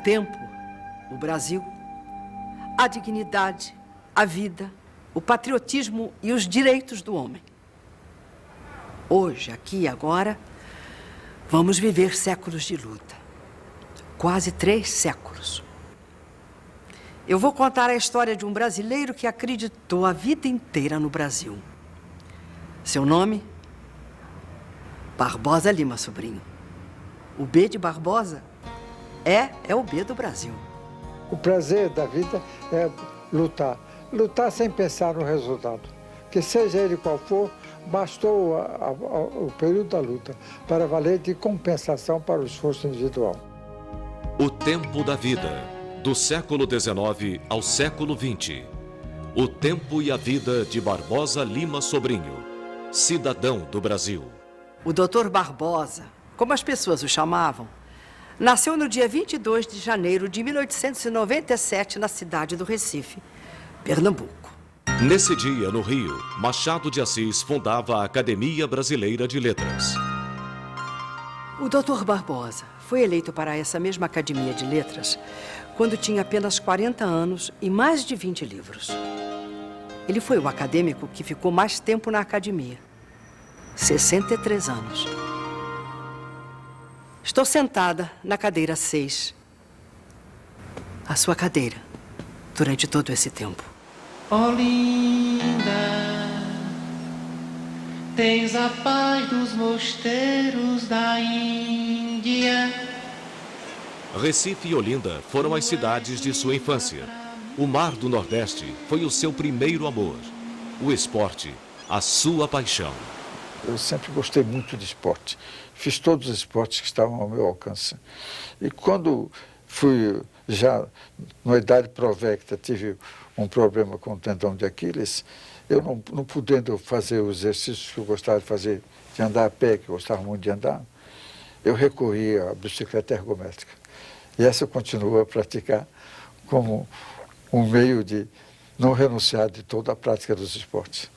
tempo, o Brasil, a dignidade, a vida, o patriotismo e os direitos do homem. Hoje, aqui e agora, vamos viver séculos de luta. Quase 3 séculos. Eu vou contar a história de um brasileiro que acreditou a vida inteira no Brasil. Seu nome? Barbosa Lima Sobrinho. O B de Barbosa é o B do Brasil. O prazer da vida é lutar. Lutar sem pensar no resultado. Que seja ele qual for, bastou o período da luta para valer de compensação para o esforço individual. O tempo da vida, do século XIX ao século XX. O tempo e a vida de Barbosa Lima Sobrinho, cidadão do Brasil. O Dr. Barbosa, como as pessoas o chamavam, nasceu no dia 22 de janeiro de 1897 na cidade do Recife, Pernambuco. Nesse dia, no Rio, Machado de Assis fundava a Academia Brasileira de Letras. O Dr. Barbosa foi eleito para essa mesma Academia de Letras quando tinha apenas 40 anos e mais de 20 livros. Ele foi o acadêmico que ficou mais tempo na academia, 63 anos. Estou sentada na cadeira 6, a sua cadeira, durante todo esse tempo. Oh, linda, tens a paz dos mosteiros da Índia. Recife e Olinda foram as cidades de sua infância. O mar do Nordeste foi o seu primeiro amor. O esporte, a sua paixão. Eu sempre gostei muito de esporte. Fiz todos os esportes que estavam ao meu alcance. E quando fui já na idade provecta, tive um problema com o tendão de Aquiles, eu não podendo fazer os exercícios que eu gostava de fazer, de andar a pé, que eu gostava muito de andar, eu recorri à bicicleta ergométrica. E essa eu continuo a praticar como um meio de não renunciar de toda a prática dos esportes.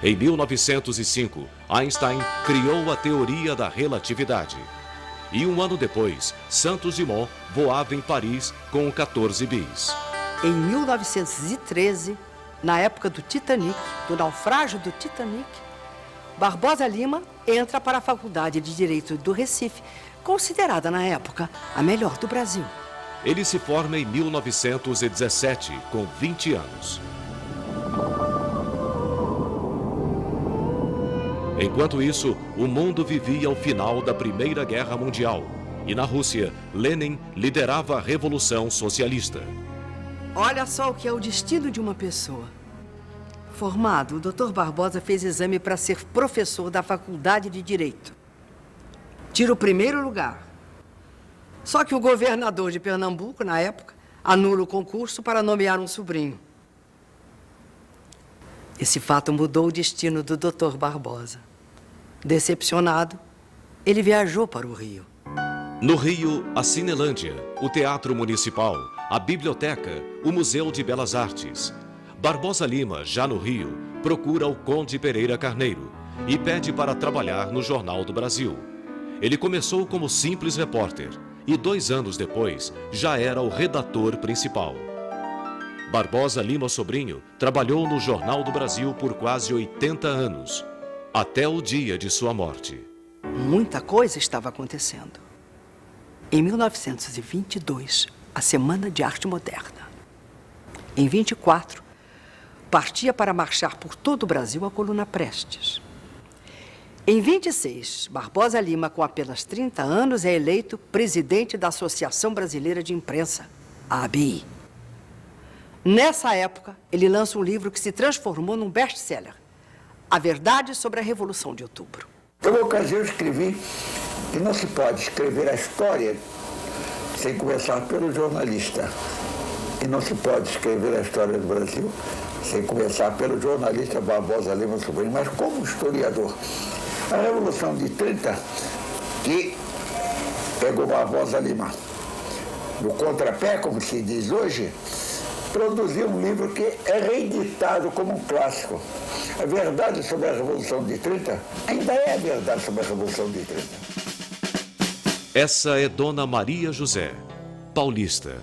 Em 1905, Einstein criou a teoria da relatividade. E um ano depois, Santos Dumont voava em Paris com 14 bis. Em 1913, na época do Titanic, do naufrágio do Titanic, Barbosa Lima entra para a Faculdade de Direito do Recife, considerada na época a melhor do Brasil. Ele se forma em 1917, com 20 anos. Enquanto isso, o mundo vivia o final da Primeira Guerra Mundial. E na Rússia, Lenin liderava a Revolução Socialista. Olha só o que é o destino de uma pessoa. Formado, o Dr. Barbosa fez exame para ser professor da Faculdade de Direito. Tira o primeiro lugar. Só que o governador de Pernambuco, na época, anula o concurso para nomear um sobrinho. Esse fato mudou o destino do Dr. Barbosa. Decepcionado, ele viajou para o Rio. No Rio, a Cinelândia, o Teatro Municipal, a Biblioteca, o Museu de Belas Artes. Barbosa Lima, já no Rio, procura o Conde Pereira Carneiro e pede para trabalhar no Jornal do Brasil. Ele começou como simples repórter e 2 anos depois já era o redator principal. Barbosa Lima Sobrinho trabalhou no Jornal do Brasil por quase 80 anos, até o dia de sua morte. Muita coisa estava acontecendo. Em 1922, a Semana de Arte Moderna. Em 24, partia para marchar por todo o Brasil a coluna Prestes. Em 26, Barbosa Lima, com apenas 30 anos, é eleito presidente da Associação Brasileira de Imprensa, a ABI. Nessa época, ele lança um livro que se transformou num best-seller, A Verdade sobre a Revolução de Outubro. Numa ocasião, eu escrevi que não se pode escrever a história sem começar pelo jornalista. E não se pode escrever a história do Brasil sem começar pelo jornalista Barbosa Lima Sobrinho, mas como historiador. A Revolução de 30, que pegou Barbosa Lima no contrapé, como se diz hoje, produziu um livro que é reeditado como um clássico. A verdade sobre a Revolução de 30 ainda é a verdade sobre a Revolução de 30. Essa é Dona Maria José, paulista,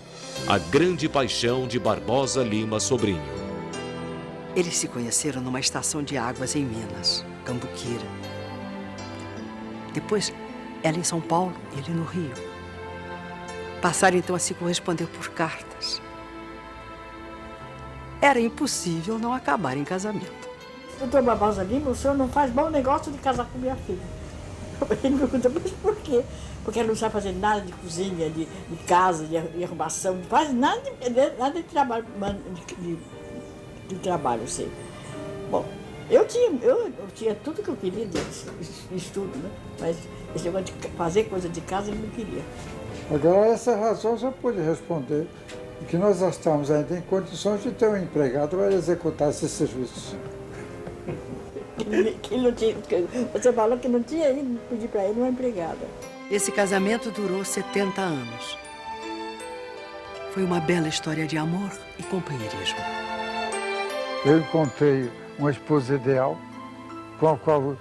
a grande paixão de Barbosa Lima Sobrinho. Eles se conheceram numa estação de águas em Minas, Cambuquira. Depois, ela em São Paulo e ele no Rio. Passaram então a se corresponder por cartas. Era impossível não acabar em casamento. Doutor Barbosa Lima, o senhor não faz bom negócio de casar com minha filha. Ele me pergunta, mas por quê? Porque ela não sabe fazer nada de cozinha, de casa, de arrumação, não faz nada de trabalho, de trabalho, eu sei. Bom, eu tinha tudo que eu queria de estudo, né? Mas esse negócio de fazer coisa de casa ele não queria. Agora, essa razão já pude responder, que nós já estamos ainda em condições de ter um empregado para executar esses serviços. Que não tinha, você falou que não tinha ido pedir para ele uma empregada. Esse casamento durou 70 anos. Foi uma bela história de amor e companheirismo. Eu encontrei uma esposa ideal, com a qual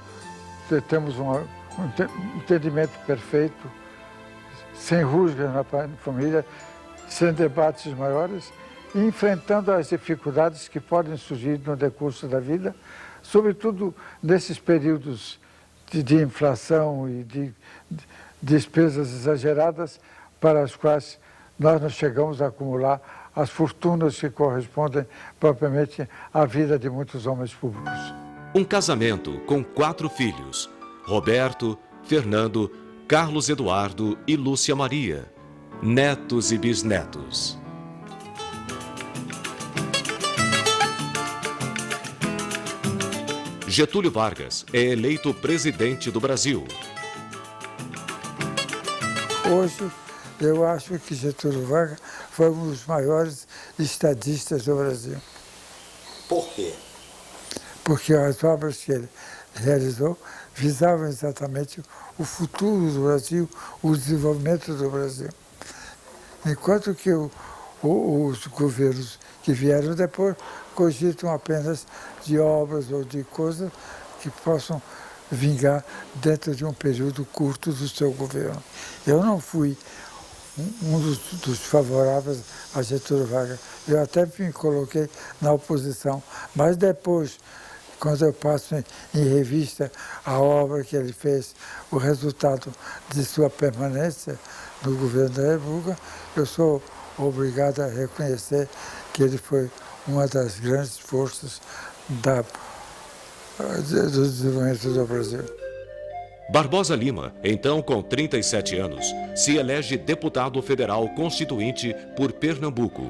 temos um entendimento perfeito, sem rusgas na família, sem debates maiores, e enfrentando as dificuldades que podem surgir no decurso da vida, sobretudo nesses períodos de inflação e de despesas exageradas, para as quais nós não chegamos a acumular as fortunas que correspondem propriamente à vida de muitos homens públicos. Um casamento com 4 filhos: Roberto, Fernando, Carlos Eduardo e Lúcia Maria, netos e bisnetos. Getúlio Vargas é eleito presidente do Brasil. Hoje, eu acho que Getúlio Vargas foi um dos maiores estadistas do Brasil. Por quê? Porque as obras que ele realizou visavam exatamente o futuro do Brasil, o desenvolvimento do Brasil. Enquanto que os governos que vieram depois cogitam apenas de obras ou de coisas que possam vingar dentro de um período curto do seu governo. Eu não fui um dos favoráveis a Getúlio Vargas. Eu até me coloquei na oposição, mas depois, quando eu passo em revista a obra que ele fez, o resultado de sua permanência no governo da República, eu sou obrigado a reconhecer que ele foi uma das grandes forças do desenvolvimento do Brasil. Barbosa Lima, então com 37 anos, se elege deputado federal constituinte por Pernambuco.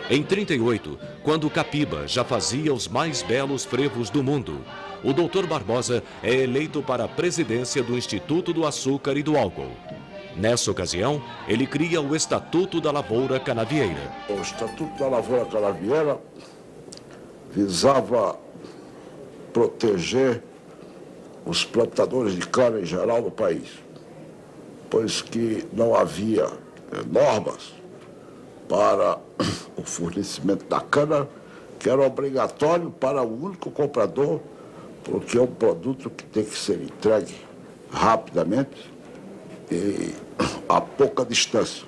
Em 38, quando Capiba já fazia os mais belos frevos do mundo, o Dr. Barbosa é eleito para a presidência do Instituto do Açúcar e do Álcool. Nessa ocasião, ele cria o Estatuto da Lavoura Canavieira. O Estatuto da Lavoura Canavieira visava proteger os plantadores de cana em geral no país, pois que não havia normas para o fornecimento da cana, que era obrigatório para o único comprador, porque é um produto que tem que ser entregue rapidamente e a pouca distância.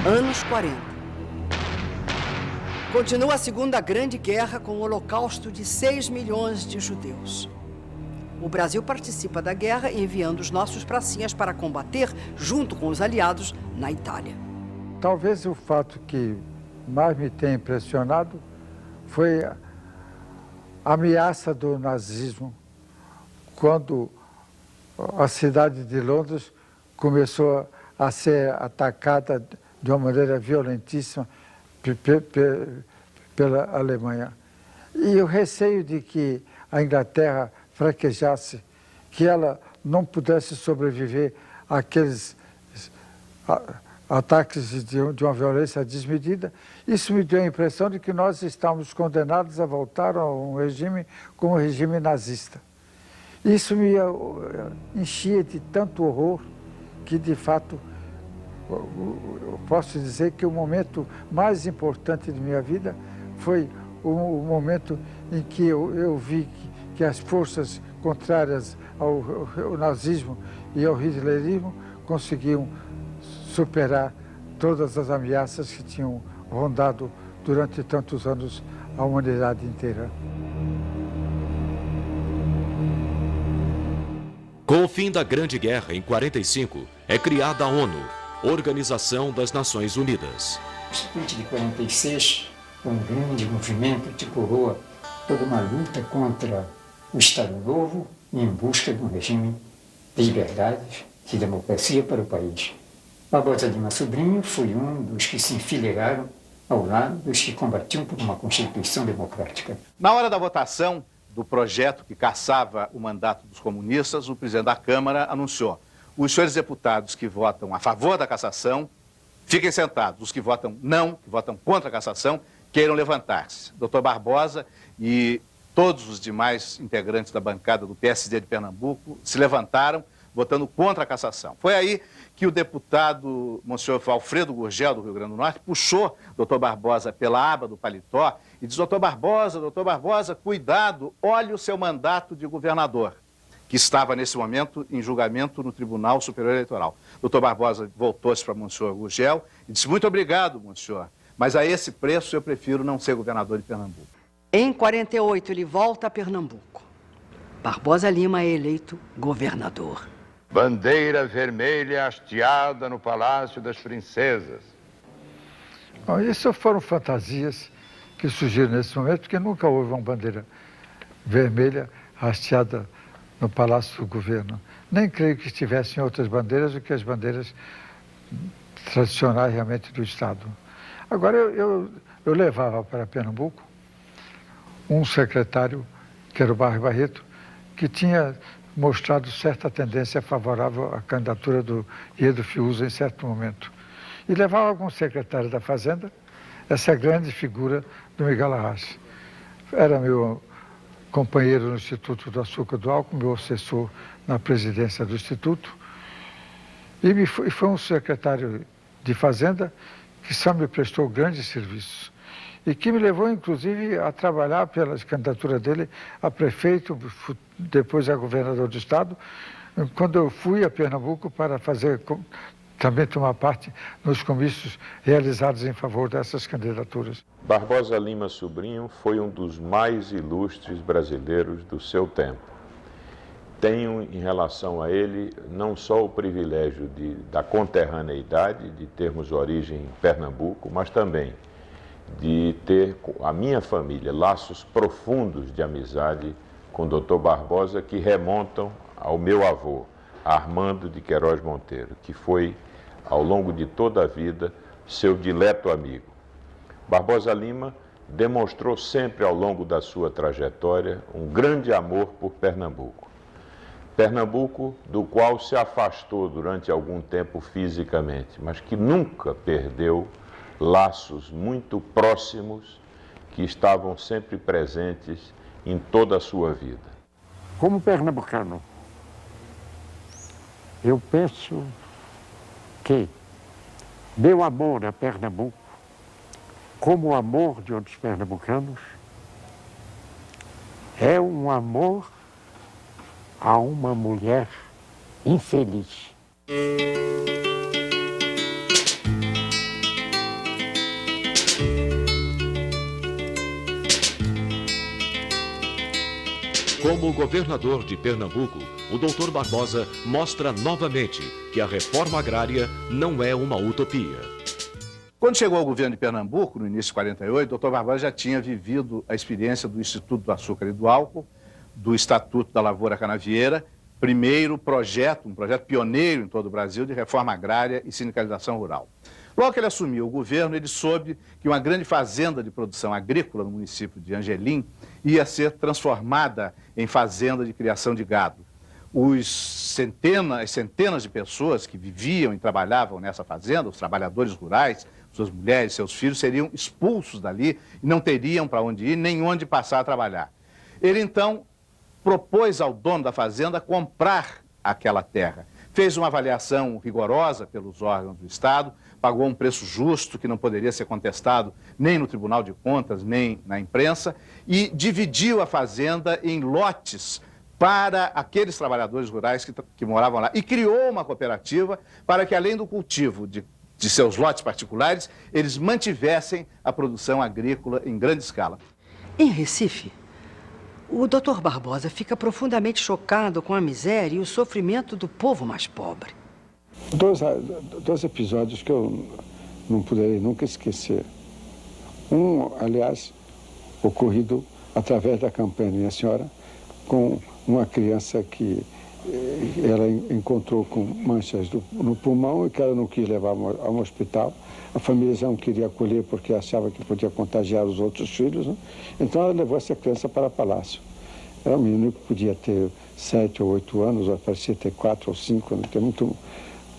Anos 40. Continua a Segunda Grande Guerra com o holocausto de 6 milhões de judeus. O Brasil participa da guerra enviando os nossos pracinhas para combater, junto com os aliados, na Itália. Talvez o fato que mais me tenha impressionado foi a ameaça do nazismo, quando a cidade de Londres começou a ser atacada de uma maneira violentíssima pela Alemanha. E o receio de que a Inglaterra fraquejasse, que ela não pudesse sobreviver àqueles ataques de uma violência desmedida, isso me deu a impressão de que nós estávamos condenados a voltar a um regime como o regime nazista. Isso me enchia de tanto horror que, de fato, eu posso dizer que o momento mais importante de minha vida foi o momento em que eu vi que que as forças contrárias ao nazismo e ao hitlerismo conseguiam superar todas as ameaças que tinham rondado durante tantos anos a humanidade inteira. Com o fim da Grande Guerra, em 45, é criada a ONU, Organização das Nações Unidas. O Instituto de 46 foi um grande movimento que coroa toda uma luta contra o Estado Novo em busca de um regime de liberdades e democracia para o país. Barbosa Lima Sobrinho foi um dos que se enfileiraram ao lado dos que combatiam por uma Constituição democrática. Na hora da votação do projeto que cassava o mandato dos comunistas, o presidente da Câmara anunciou: os senhores deputados que votam a favor da cassação, fiquem sentados. Os que votam não, que votam contra a cassação, queiram levantar-se. Dr. Barbosa e todos os demais integrantes da bancada do PSD de Pernambuco se levantaram, votando contra a cassação. Foi aí que o deputado Monsenhor Alfredo Gurgel, do Rio Grande do Norte, puxou Dr. Barbosa pela aba do paletó e disse: Dr. Barbosa, cuidado, olhe o seu mandato de governador, que estava nesse momento em julgamento no Tribunal Superior Eleitoral. Dr. Barbosa voltou-se para Monsenhor Gurgel e disse: muito obrigado, Monsenhor, mas a esse preço eu prefiro não ser governador de Pernambuco. Em 48, ele volta a Pernambuco. Barbosa Lima é eleito governador. Bandeira vermelha hasteada no Palácio das Princesas. Bom, isso foram fantasias que surgiram nesse momento, porque nunca houve uma bandeira vermelha hasteada no Palácio do Governo. Nem creio que estivessem outras bandeiras do que as bandeiras tradicionais realmente do Estado. Agora, eu levava para Pernambuco um secretário, que era o Barreto, que tinha mostrado certa tendência favorável à candidatura do Iedo Fiuza em certo momento. E levava como secretário da Fazenda essa grande figura do Miguel Arraes. Era meu companheiro no Instituto do Açúcar do Álcool, meu assessor na presidência do Instituto, e foi um secretário de Fazenda que só me prestou grandes serviços e que me levou, inclusive, a trabalhar pela candidatura dele a prefeito, depois a governador do Estado, quando eu fui a Pernambuco para também tomar parte nos comícios realizados em favor dessas candidaturas. Barbosa Lima Sobrinho foi um dos mais ilustres brasileiros do seu tempo. Tenho em relação a ele não só o privilégio da conterraneidade, de termos origem em Pernambuco, mas também de ter a minha família laços profundos de amizade com o Dr. Barbosa, que remontam ao meu avô, Armando de Queiroz Monteiro, que foi, ao longo de toda a vida, seu dileto amigo. Barbosa Lima demonstrou sempre, ao longo da sua trajetória, um grande amor por Pernambuco. Pernambuco, do qual se afastou durante algum tempo fisicamente, mas que nunca perdeu laços muito próximos que estavam sempre presentes em toda a sua vida. Como pernambucano, eu penso que meu amor a Pernambuco, como o amor de outros pernambucanos, é um amor a uma mulher infeliz. Como governador de Pernambuco, o Dr. Barbosa mostra novamente que a reforma agrária não é uma utopia. Quando chegou ao governo de Pernambuco, no início de 48, o Dr. Barbosa já tinha vivido a experiência do Instituto do Açúcar e do Álcool, do Estatuto da Lavoura Canavieira, primeiro projeto, um projeto pioneiro em todo o Brasil de reforma agrária e sindicalização rural. Logo que ele assumiu o governo, ele soube que uma grande fazenda de produção agrícola no município de Angelim ia ser transformada em fazenda de criação de gado. As centenas de pessoas que viviam e trabalhavam nessa fazenda, os trabalhadores rurais, suas mulheres, seus filhos, seriam expulsos dali e não teriam para onde ir, nem onde passar a trabalhar. Ele, então, propôs ao dono da fazenda comprar aquela terra, fez uma avaliação rigorosa pelos órgãos do Estado, pagou um preço justo que não poderia ser contestado nem no Tribunal de Contas, nem na imprensa, e dividiu a fazenda em lotes para aqueles trabalhadores rurais que moravam lá. E criou uma cooperativa para que, além do cultivo de seus lotes particulares, eles mantivessem a produção agrícola em grande escala. Em Recife, o Dr. Barbosa fica profundamente chocado com a miséria e o sofrimento do povo mais pobre. Dois episódios que eu não poderei nunca esquecer. Um, aliás, ocorrido através da campanha Minha Senhora, com uma criança que ela encontrou com manchas no pulmão e que ela não quis levar a um hospital. A família já não queria acolher porque achava que podia contagiar os outros filhos, né? Então ela levou essa criança para o palácio. Era um menino que podia ter 7 ou 8 anos, ou parecia ter 4 ou 5, né?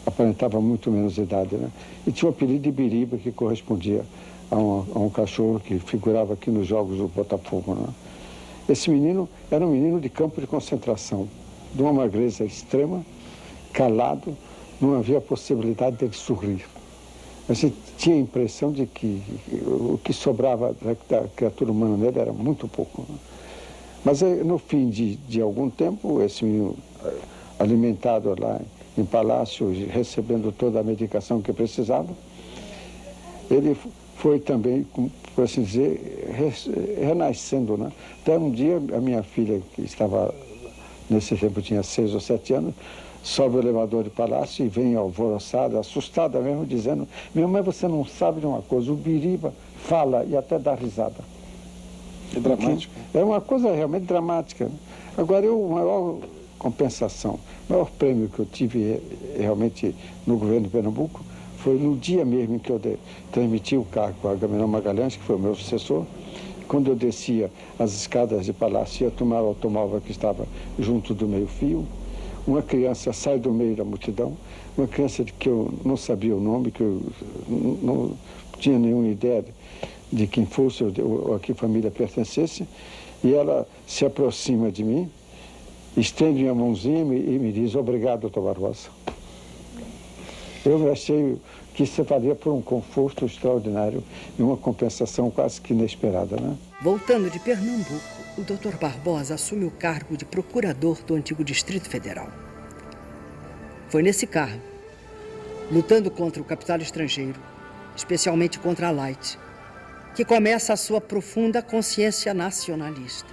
Aparentava muito menos idade, né? E tinha o apelido de Biriba, que correspondia a um cachorro que figurava aqui nos jogos do Botafogo, né? Esse menino era um menino de campo de concentração, de uma magreza extrema, calado, não havia possibilidade dele sorrir. A gente tinha a impressão de que o que sobrava da criatura humana nele era muito pouco, né? Mas no fim de algum tempo, esse menino, alimentado lá em palácio, recebendo toda a medicação que precisava, ele foi também, por assim dizer, renascendo, né? Até um dia, a minha filha, que estava, nesse tempo tinha 6 ou 7 anos, sobe o elevador de palácio e vem alvoroçada, assustada mesmo, dizendo: minha mãe, você não sabe de uma coisa, o Biriba fala e até dá risada. É dramático. É uma coisa realmente dramática. Agora, a maior compensação, o maior prêmio que eu tive realmente no governo de Pernambuco foi no dia mesmo em que eu transmiti o cargo a Agamenon Magalhães, que foi o meu sucessor. Quando eu descia as escadas de palácio e ia tomar o automóvel que estava junto do meio-fio, uma criança sai do meio da multidão, uma criança que eu não sabia o nome, que eu não tinha nenhuma ideia de quem fosse ou a que família pertencesse, e ela se aproxima de mim, estende minha mãozinha e me diz: obrigado, doutor Barbosa. Eu achei que isso valia por um conforto extraordinário e uma compensação quase que inesperada, né? Voltando de Pernambuco, o Dr. Barbosa assume o cargo de procurador do antigo Distrito Federal. Foi nesse cargo, lutando contra o capital estrangeiro, especialmente contra a Light, que começa a sua profunda consciência nacionalista.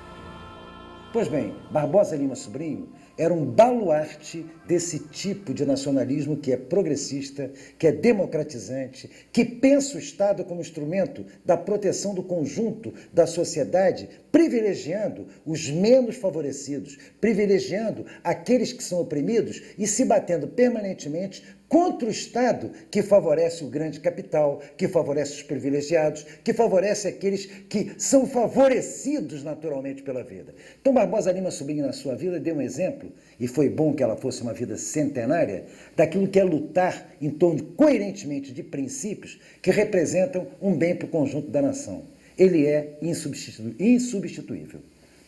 Pois bem, Barbosa Lima Sobrinho era um baluarte desse tipo de nacionalismo que é progressista, que é democratizante, que pensa o Estado como instrumento da proteção do conjunto da sociedade, privilegiando os menos favorecidos, privilegiando aqueles que são oprimidos e se batendo permanentemente contra o Estado que favorece o grande capital, que favorece os privilegiados, que favorece aqueles que são favorecidos naturalmente pela vida. Então Barbosa Lima Sobrinho, na sua vida, deu um exemplo, e foi bom que ela fosse uma vida centenária, daquilo que é lutar em torno coerentemente de princípios que representam um bem para o conjunto da nação. Ele é insubstituível.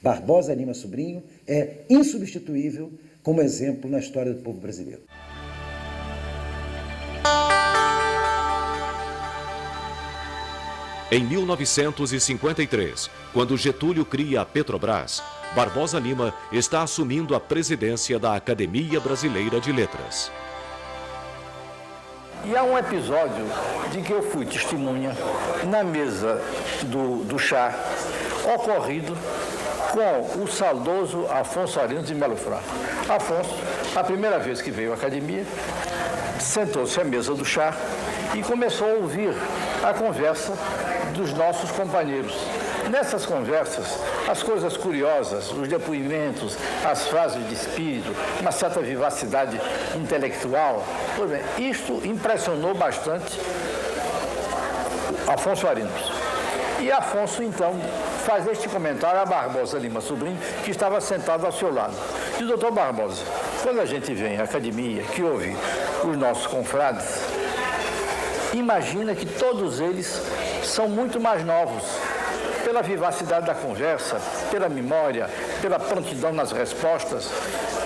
Barbosa Lima Sobrinho é insubstituível como exemplo na história do povo brasileiro. Em 1953, quando Getúlio cria a Petrobras, Barbosa Lima está assumindo a presidência da Academia Brasileira de Letras. E há um episódio de que eu fui testemunha na mesa do chá, ocorrido com o saudoso Afonso Arinos de Melo Franco. Afonso, a primeira vez que veio à academia, sentou-se à mesa do chá e começou a ouvir a conversa dos nossos companheiros. Nessas conversas, as coisas curiosas, os depoimentos, as frases de espírito, uma certa vivacidade intelectual, pois bem, isto impressionou bastante Afonso Arinos. E Afonso, então, faz este comentário a Barbosa Lima Sobrinho, que estava sentado ao seu lado. E o doutor Barbosa, quando a gente vem à academia, que ouve os nossos confrades, imagina que todos eles são muito mais novos pela vivacidade da conversa, pela memória, pela prontidão nas respostas.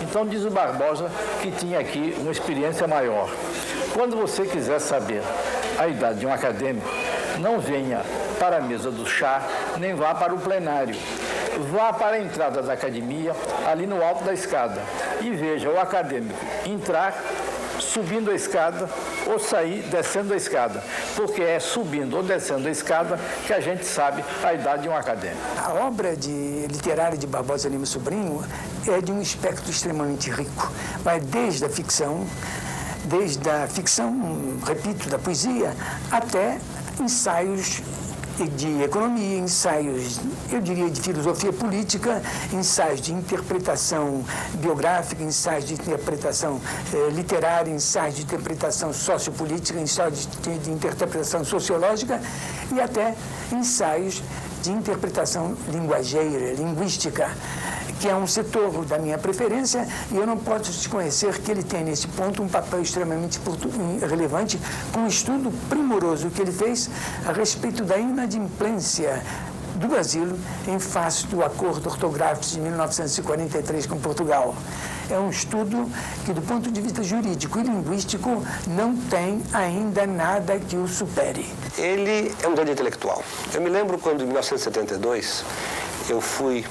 Então diz o Barbosa que tinha aqui uma experiência maior. Quando você quiser saber a idade de um acadêmico, não venha para a mesa do chá, nem vá para o plenário. Vá para a entrada da academia, ali no alto da escada, e veja o acadêmico entrar, subindo a escada, ou sair descendo a escada, porque é subindo ou descendo a escada que a gente sabe a idade de um acadêmico. A obra literária de Barbosa Lima Sobrinho é de um espectro extremamente rico. Vai desde a ficção, repito, da poesia, até ensaios de economia, ensaios, eu diria, de filosofia política, ensaios de interpretação biográfica, ensaios de interpretação literária, ensaios de interpretação sociopolítica, ensaios de interpretação sociológica e até ensaios de interpretação linguageira, linguística, que é um setor da minha preferência, e eu não posso desconhecer que ele tem, nesse ponto, um papel extremamente relevante, com um estudo primoroso que ele fez a respeito da inadimplência do Brasil em face do acordo ortográfico de 1943 com Portugal. É um estudo que, do ponto de vista jurídico e linguístico, não tem ainda nada que o supere. Ele é um grande intelectual. Eu me lembro quando, em 1972, eu fui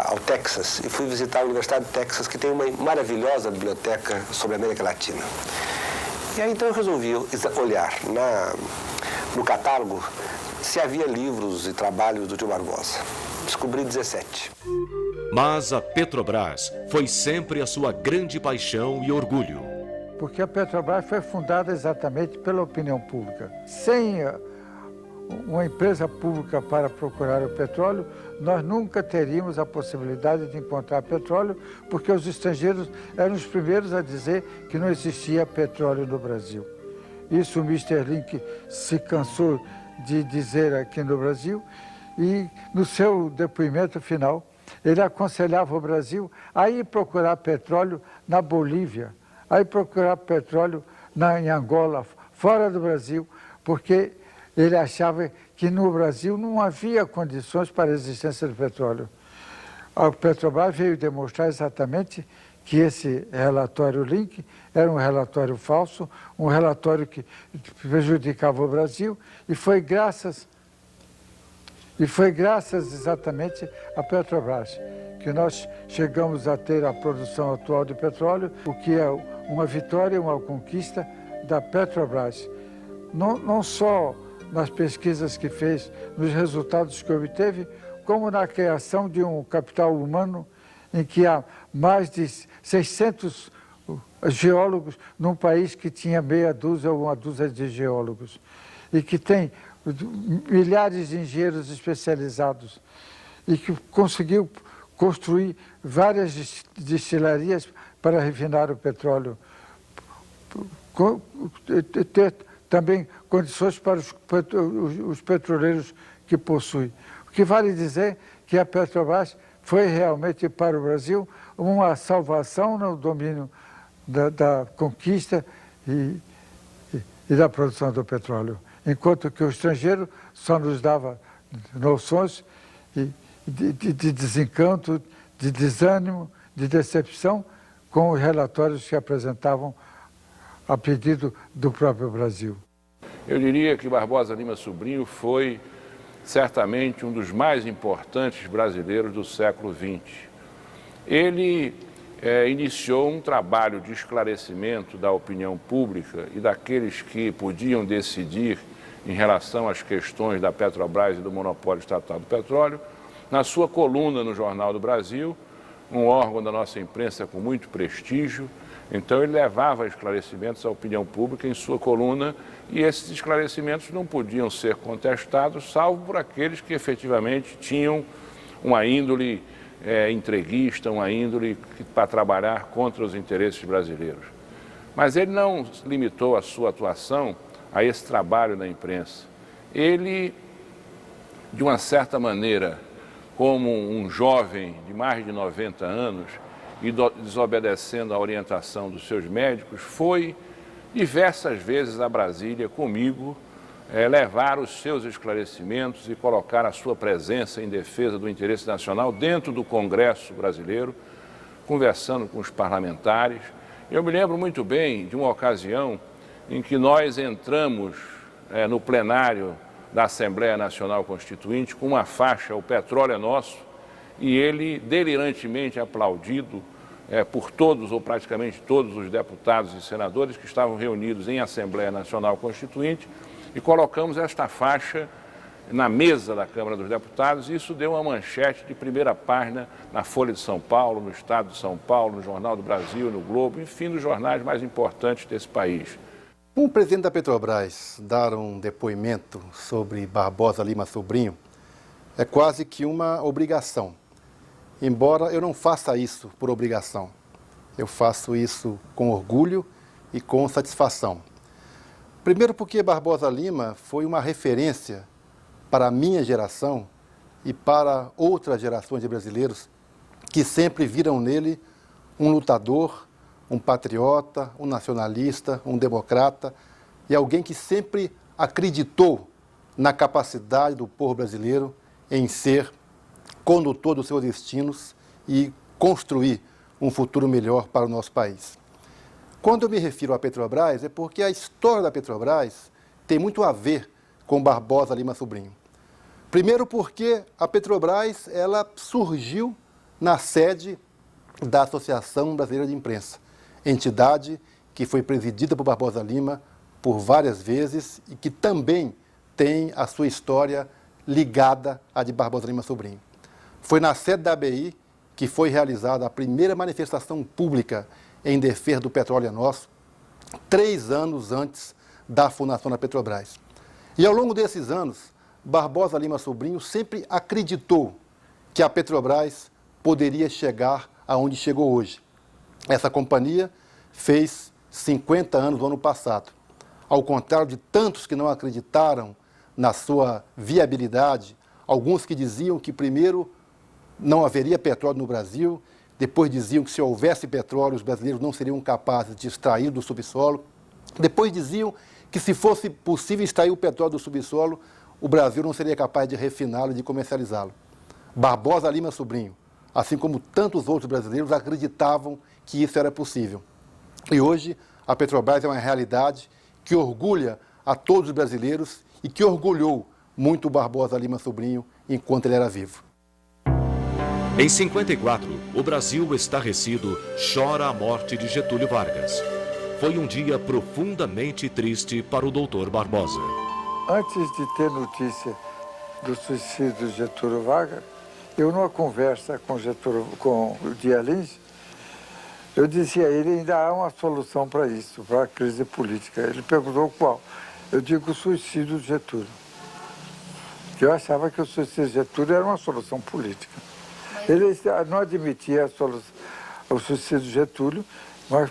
ao Texas e fui visitar a Universidade do Texas, que tem uma maravilhosa biblioteca sobre a América Latina. E aí então eu resolvi olhar no catálogo se havia livros e trabalhos do tio Barbosa. Descobri 17. Mas a Petrobras foi sempre a sua grande paixão e orgulho. Porque a Petrobras foi fundada exatamente pela opinião pública. Sem uma empresa pública para procurar o petróleo, nós nunca teríamos a possibilidade de encontrar petróleo, porque os estrangeiros eram os primeiros a dizer que não existia petróleo no Brasil. Isso o Mr. Link se cansou de dizer aqui no Brasil, e no seu depoimento final, ele aconselhava o Brasil a ir procurar petróleo na Bolívia, a ir procurar petróleo em Angola, fora do Brasil, porque ele achava que no Brasil não havia condições para a existência do petróleo. A Petrobras veio demonstrar exatamente que esse relatório Link era um relatório falso, um relatório que prejudicava o Brasil, e foi graças exatamente à Petrobras que nós chegamos a ter a produção atual de petróleo, o que é uma vitória, uma conquista da Petrobras. Não só nas pesquisas que fez, nos resultados que obteve, como na criação de um capital humano em que há mais de 600 geólogos num país que tinha meia dúzia ou uma dúzia de geólogos e que tem milhares de engenheiros especializados e que conseguiu construir várias destilarias para refinar o petróleo, ter também condições para os petroleiros que possui. O que vale dizer que a Petrobras foi realmente para o Brasil uma salvação no domínio da conquista e da produção do petróleo, enquanto que o estrangeiro só nos dava noções de desencanto, de desânimo, de decepção com os relatórios que apresentavam a pedido do próprio Brasil. Eu diria que Barbosa Lima Sobrinho foi certamente um dos mais importantes brasileiros do século XX. Ele iniciou um trabalho de esclarecimento da opinião pública e daqueles que podiam decidir em relação às questões da Petrobras e do monopólio estatal do petróleo, na sua coluna no Jornal do Brasil, um órgão da nossa imprensa com muito prestígio. Então ele levava esclarecimentos à opinião pública em sua coluna, e esses esclarecimentos não podiam ser contestados, salvo por aqueles que efetivamente tinham uma índole entreguista, uma índole para trabalhar contra os interesses brasileiros. Mas ele não limitou a sua atuação a esse trabalho na imprensa. Ele, de uma certa maneira, como um jovem de mais de 90 anos, e desobedecendo à orientação dos seus médicos, foi diversas vezes a Brasília comigo levar os seus esclarecimentos e colocar a sua presença em defesa do interesse nacional dentro do Congresso brasileiro, conversando com os parlamentares. Eu me lembro muito bem de uma ocasião em que nós entramos no plenário da Assembleia Nacional Constituinte com uma faixa, o petróleo é nosso, e ele delirantemente aplaudido por todos ou praticamente todos os deputados e senadores que estavam reunidos em Assembleia Nacional Constituinte, e colocamos esta faixa na mesa da Câmara dos Deputados, e isso deu uma manchete de primeira página na Folha de São Paulo, no Estado de São Paulo, no Jornal do Brasil, no Globo, enfim, nos jornais mais importantes desse país. O presidente da Petrobras dar um depoimento sobre Barbosa Lima Sobrinho é quase que uma obrigação, embora eu não faça isso por obrigação. Eu faço isso com orgulho e com satisfação. Primeiro porque Barbosa Lima foi uma referência para a minha geração e para outras gerações de brasileiros que sempre viram nele um lutador, um patriota, um nacionalista, um democrata e alguém que sempre acreditou na capacidade do povo brasileiro em ser condutor dos seus destinos e construir um futuro melhor para o nosso país. Quando eu me refiro à Petrobras, é porque a história da Petrobras tem muito a ver com Barbosa Lima Sobrinho. Primeiro porque a Petrobras ela surgiu na sede da Associação Brasileira de Imprensa, entidade que foi presidida por Barbosa Lima por várias vezes e que também tem a sua história ligada à de Barbosa Lima Sobrinho. Foi na sede da ABI que foi realizada a primeira manifestação pública em defesa do petróleo é nosso, 3 anos antes da fundação da Petrobras. E ao longo desses anos, Barbosa Lima Sobrinho sempre acreditou que a Petrobras poderia chegar aonde chegou hoje. Essa companhia fez 50 anos no ano passado. Ao contrário de tantos que não acreditaram na sua viabilidade, alguns que diziam que primeiro não haveria petróleo no Brasil, depois diziam que se houvesse petróleo os brasileiros não seriam capazes de extrair do subsolo, depois diziam que se fosse possível extrair o petróleo do subsolo, o Brasil não seria capaz de refiná-lo e de comercializá-lo. Barbosa Lima Sobrinho, assim como tantos outros brasileiros, acreditavam que isso era possível. E hoje a Petrobras é uma realidade que orgulha a todos os brasileiros e que orgulhou muito o Barbosa Lima Sobrinho enquanto ele era vivo. Em 54, o Brasil estarrecido chora a morte de Getúlio Vargas. Foi um dia profundamente triste para o doutor Barbosa. Antes de ter notícia do suicídio de Getúlio Vargas, eu numa conversa com o Dias Lins, eu disse a ele, ainda há uma solução para isso, para a crise política. Ele perguntou qual. Eu digo o suicídio de Getúlio. Eu achava que o suicídio de Getúlio era uma solução política. Ele não admitia o suicídio de Getúlio, mas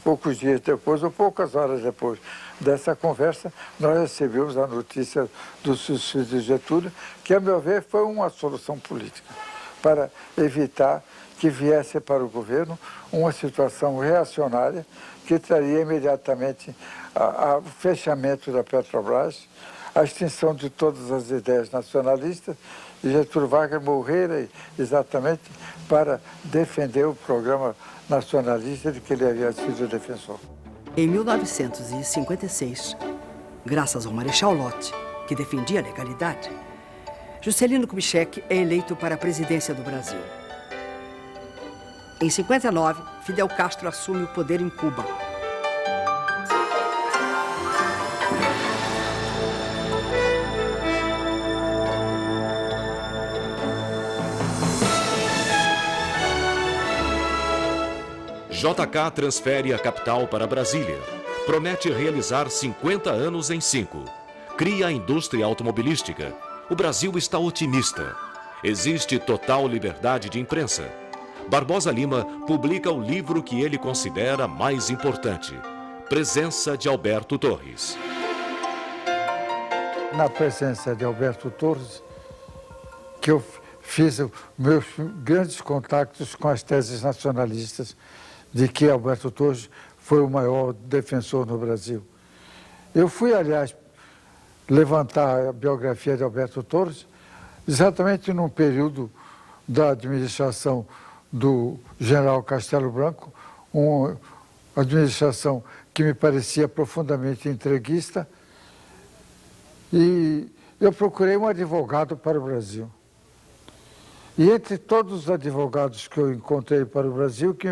poucos dias depois, ou poucas horas depois dessa conversa, nós recebemos a notícia do suicídio de Getúlio, que, a meu ver, foi uma solução política, para evitar que viesse para o governo uma situação reacionária que traria imediatamente o fechamento da Petrobras, a extinção de todas as ideias nacionalistas, e Getúlio Vargas morrera exatamente para defender o programa nacionalista de que ele havia sido defensor. Em 1956, graças ao Marechal Lott, que defendia a legalidade, Juscelino Kubitschek é eleito para a presidência do Brasil. Em 59, Fidel Castro assume o poder em Cuba. JK transfere a capital para Brasília. Promete realizar 50 anos em 5. Cria a indústria automobilística. O Brasil está otimista. Existe total liberdade de imprensa. Barbosa Lima publica o livro que ele considera mais importante, Presença de Alberto Torres. Na presença de Alberto Torres, que eu fiz meus grandes contatos com as teses nacionalistas de que Alberto Torres foi o maior defensor no Brasil. Eu fui, aliás, levantar a biografia de Alberto Torres, exatamente num período da administração do general Castelo Branco, uma administração que me parecia profundamente entreguista, e eu procurei um advogado para o Brasil. E entre todos os advogados que eu encontrei para o Brasil, o que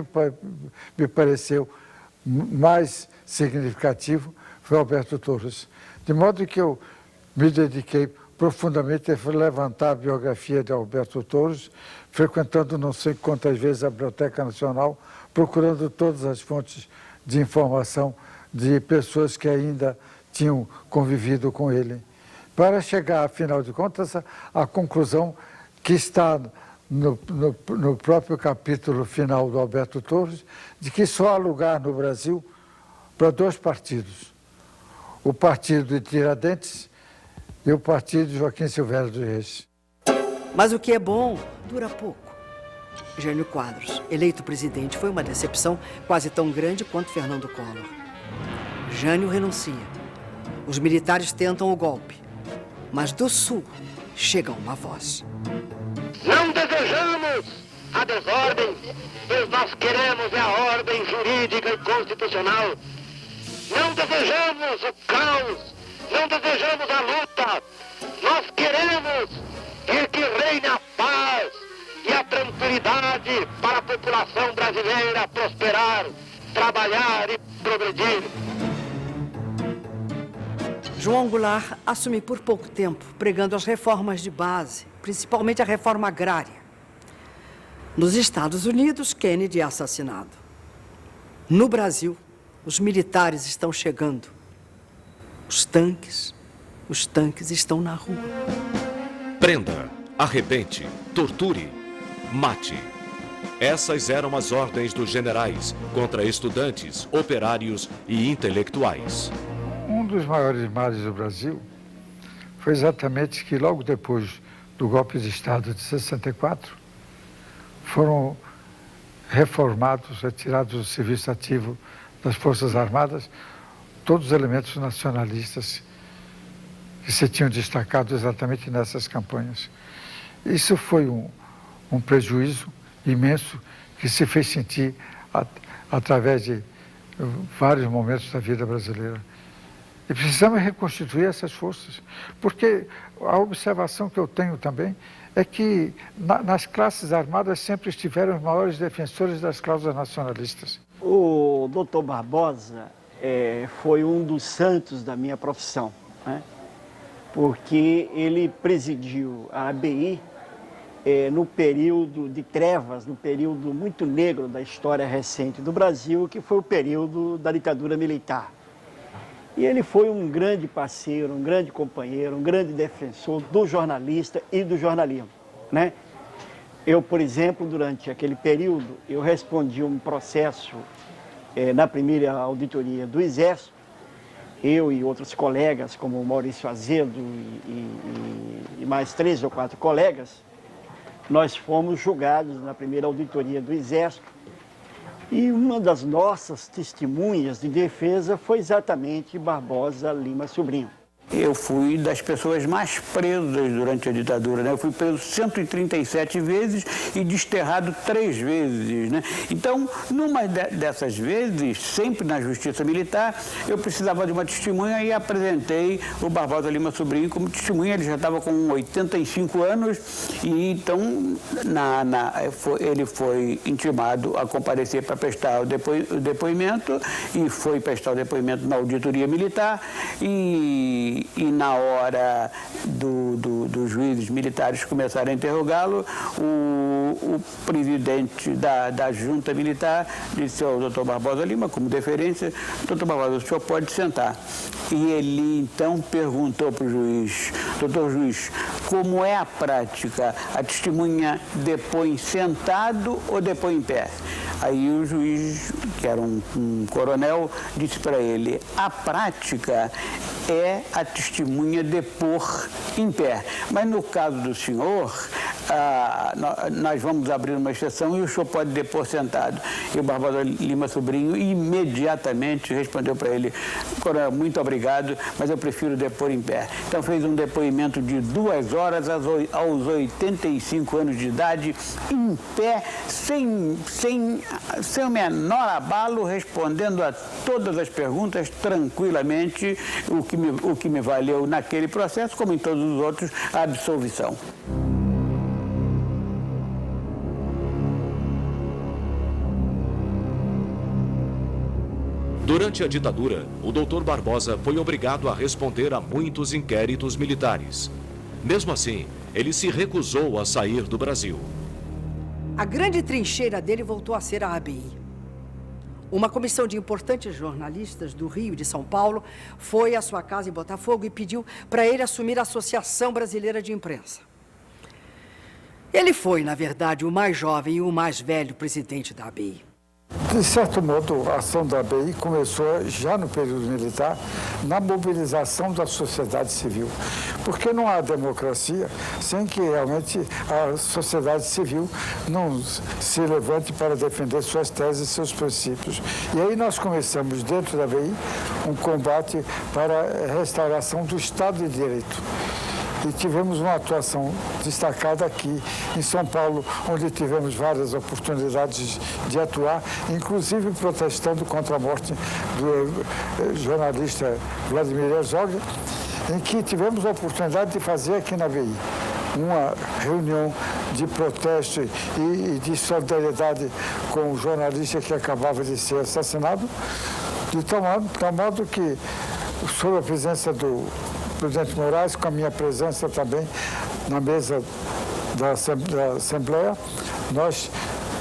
me pareceu mais significativo foi Alberto Torres. De modo que eu me dediquei profundamente a levantar a biografia de Alberto Torres, frequentando não sei quantas vezes a Biblioteca Nacional, procurando todas as fontes de informação de pessoas que ainda tinham convivido com ele, para chegar, afinal de contas, à conclusão que está no próprio capítulo final do Alberto Torres, de que só há lugar no Brasil para dois partidos, o partido de Tiradentes e o partido de Joaquim Silvério dos Reis. Mas o que é bom dura pouco. Jânio Quadros, eleito presidente, foi uma decepção quase tão grande quanto Fernando Collor. Jânio renuncia. Os militares tentam o golpe, mas do Sul chega uma voz. Não desejamos a desordem, pois nós queremos a ordem jurídica e constitucional. Não desejamos o caos, não desejamos a luta. Nós queremos que reine a paz e a tranquilidade para a população brasileira prosperar, trabalhar e progredir. João Goulart assume por pouco tempo, pregando as reformas de base, principalmente a reforma agrária. Nos Estados Unidos, Kennedy é assassinado. No Brasil, os militares estão chegando. Os tanques estão na rua. Prenda, arrebente, torture, mate. Essas eram as ordens dos generais contra estudantes, operários e intelectuais. Um dos maiores males do Brasil foi exatamente que logo depois do golpe de Estado de 64, foram reformados, retirados do serviço ativo das Forças Armadas, todos os elementos nacionalistas que se tinham destacado exatamente nessas campanhas. Isso foi um prejuízo imenso que se fez sentir através de vários momentos da vida brasileira. E precisamos reconstituir essas forças, porque a observação que eu tenho também é que nas classes armadas sempre estiveram os maiores defensores das causas nacionalistas. O Dr. Barbosa foi um dos santos da minha profissão, né? Porque ele presidiu a ABI no período de trevas, no período muito negro da história recente do Brasil, que foi o período da ditadura militar. E ele foi um grande parceiro, um grande companheiro, um grande defensor do jornalista e do jornalismo, né? Eu, por exemplo, durante aquele período, eu respondi um processo na primeira auditoria do Exército. Eu e outros colegas, como o Maurício Azedo e mais 3 ou 4 colegas, nós fomos julgados na primeira auditoria do Exército. E uma das nossas testemunhas de defesa foi exatamente Barbosa Lima Sobrinho. Eu fui das pessoas mais presas durante a ditadura, né? Eu fui preso 137 vezes e desterrado 3 vezes, né? Então, numa dessas vezes, sempre na Justiça Militar, eu precisava de uma testemunha e apresentei o Barbosa Lima Sobrinho como testemunha. Ele já estava com 85 anos e então ele foi intimado a comparecer para prestar o depoimento e foi prestar o depoimento na auditoria militar e na hora dos juízes militares começarem a interrogá-lo, o presidente da junta militar disse ao doutor Barbosa Lima, como deferência: doutor Barbosa, o senhor pode sentar. E ele então perguntou para o juiz: doutor juiz, como é a prática? A testemunha depõe sentado ou depõe em pé? Aí o juiz, que era um coronel, disse para ele: a prática é a testemunha depor em pé. Mas no caso do senhor, nós vamos abrir uma exceção e o senhor pode depor sentado. E o Barbosa Lima Sobrinho imediatamente respondeu para ele: coronel, muito obrigado, mas eu prefiro depor em pé. Então fez um depoimento de 2 horas aos 85 anos de idade, em pé, sem o menor abalo, respondendo a todas as perguntas tranquilamente, o que me valeu naquele processo, como em todos os outros, a absolvição. Durante a ditadura, o Dr. Barbosa foi obrigado a responder a muitos inquéritos militares. Mesmo assim, ele se recusou a sair do Brasil. A grande trincheira dele voltou a ser a ABI. Uma comissão de importantes jornalistas do Rio e de São Paulo foi à sua casa em Botafogo e pediu para ele assumir a Associação Brasileira de Imprensa. Ele foi, na verdade, o mais jovem e o mais velho presidente da ABI. De certo modo, a ação da ABI começou já no período militar, na mobilização da sociedade civil. Porque não há democracia sem que realmente a sociedade civil não se levante para defender suas teses e seus princípios. E aí nós começamos, dentro da ABI, um combate para a restauração do Estado de Direito. E tivemos uma atuação destacada aqui em São Paulo, onde tivemos várias oportunidades de atuar, inclusive protestando contra a morte do jornalista Vladimir Herzog, em que tivemos a oportunidade de fazer aqui na BI uma reunião de protesto e de solidariedade com o jornalista que acabava de ser assassinado, de tal modo que, sob a presença do presidente Moraes, com a minha presença também na mesa da Assembleia, nós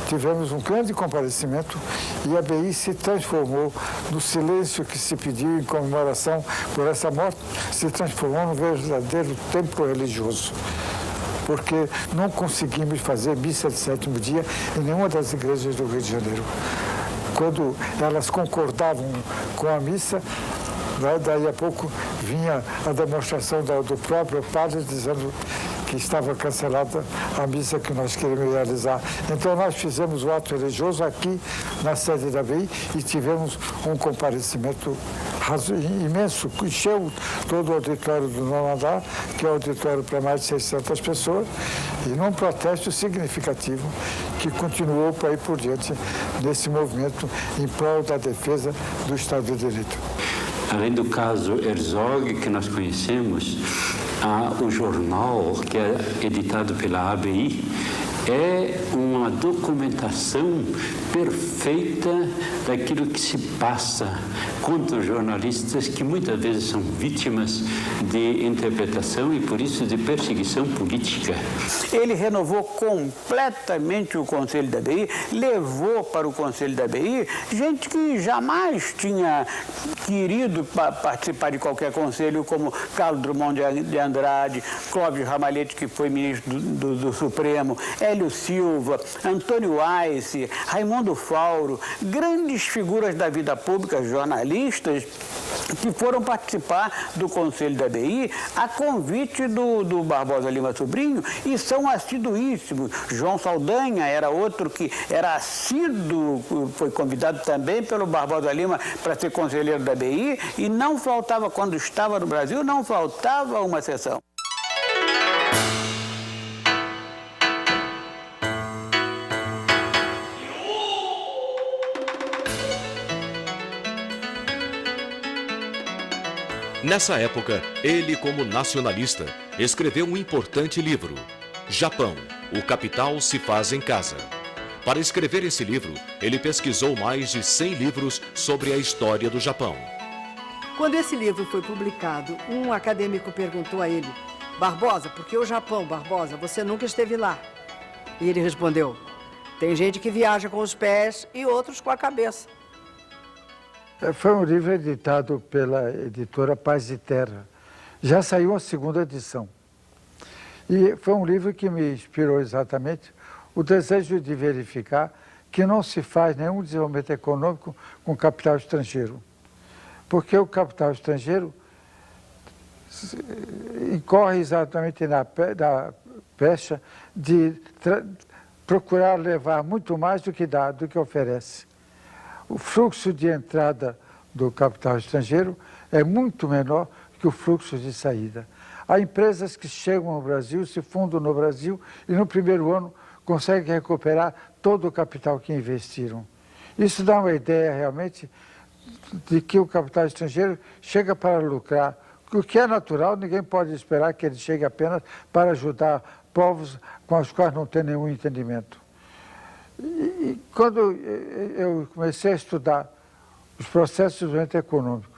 tivemos um grande comparecimento e a BI se transformou no silêncio que se pediu em comemoração por essa morte, se transformou num verdadeiro templo religioso. Porque não conseguimos fazer missa de 7º dia em nenhuma das igrejas do Rio de Janeiro. Quando elas concordavam com a missa, daí a pouco vinha a demonstração do próprio padre dizendo que estava cancelada a missa que nós queríamos realizar. Então nós fizemos o ato religioso aqui na sede da BI e tivemos um comparecimento imenso, encheu todo o auditório do 9º andar, que é o auditório para mais de 600 pessoas, e num protesto significativo que continuou para ir por diante nesse movimento em prol da defesa do Estado de Direito. Além do caso Herzog, que nós conhecemos, o jornal que é editado pela ABI é uma documentação perfeita daquilo que se passa contra os jornalistas, que muitas vezes são vítimas de interpretação e, por isso, de perseguição política. Ele renovou completamente o Conselho da ABI, levou para o Conselho da ABI gente que jamais tinha querido participar de qualquer conselho, como Carlos Drummond de Andrade, Clóvis Ramalhete, que foi ministro do Supremo, Hélio Silva, Antônio Weiss, Raimundo Fauro, grandes figuras da vida pública, jornalistas, que foram participar do Conselho da ABI a convite do Barbosa Lima Sobrinho e são assiduíssimos. João Saldanha era outro que era assíduo, foi convidado também pelo Barbosa Lima para ser conselheiro da ABI e não faltava, quando estava no Brasil, não faltava uma sessão. Nessa época, ele, como nacionalista, escreveu um importante livro, Japão, o capital se faz em casa. Para escrever esse livro, ele pesquisou mais de 100 livros sobre a história do Japão. Quando esse livro foi publicado, um acadêmico perguntou a ele: Barbosa, por que o Japão, Barbosa? Você nunca esteve lá. E ele respondeu: tem gente que viaja com os pés e outros com a cabeça. Foi um livro editado pela editora Paz de Terra. Já saiu a 2ª edição. E foi um livro que me inspirou exatamente o desejo de verificar que não se faz nenhum desenvolvimento econômico com capital estrangeiro. Porque o capital estrangeiro incorre exatamente na pecha de procurar levar muito mais do que dá, do que oferece. O fluxo de entrada do capital estrangeiro é muito menor que o fluxo de saída. Há empresas que chegam ao Brasil, se fundam no Brasil e no primeiro ano conseguem recuperar todo o capital que investiram. Isso dá uma ideia realmente de que o capital estrangeiro chega para lucrar. O que é natural, ninguém pode esperar que ele chegue apenas para ajudar povos com os quais não tem nenhum entendimento. E quando eu comecei a estudar os processos de desenvolvimento econômico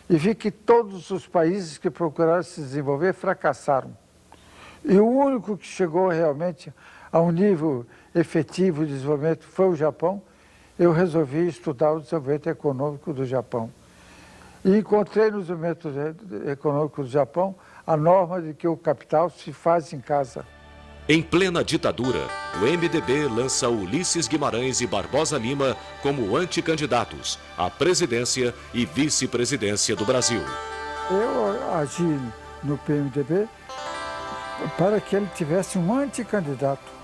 e vi que todos os países que procuraram se desenvolver fracassaram. E o único que chegou realmente a um nível efetivo de desenvolvimento foi o Japão. Eu resolvi estudar o desenvolvimento econômico do Japão. E encontrei no desenvolvimento econômico do Japão a norma de que o capital se faz em casa. Em plena ditadura, o MDB lança Ulisses Guimarães e Barbosa Lima como anticandidatos à presidência e vice-presidência do Brasil. Eu agi no PMDB para que ele tivesse um anticandidato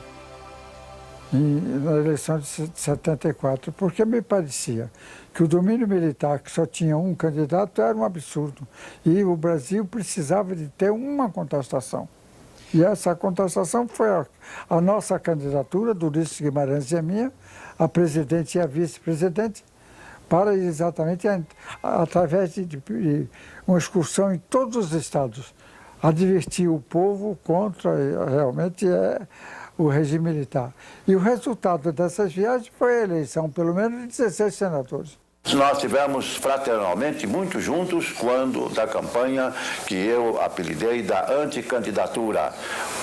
na eleição de 74, porque me parecia que o domínio militar, que só tinha um candidato, era um absurdo. E o Brasil precisava de ter uma contestação. E essa contestação foi a nossa candidatura, do Ulisses Guimarães e a minha, a presidente e a vice-presidente, para exatamente, através de uma excursão em todos os estados, advertir o povo contra realmente o regime militar. E o resultado dessas viagens foi a eleição, pelo menos, de 16 senadores. Nós tivemos fraternalmente muito juntos quando da campanha que eu apelidei da anticandidatura,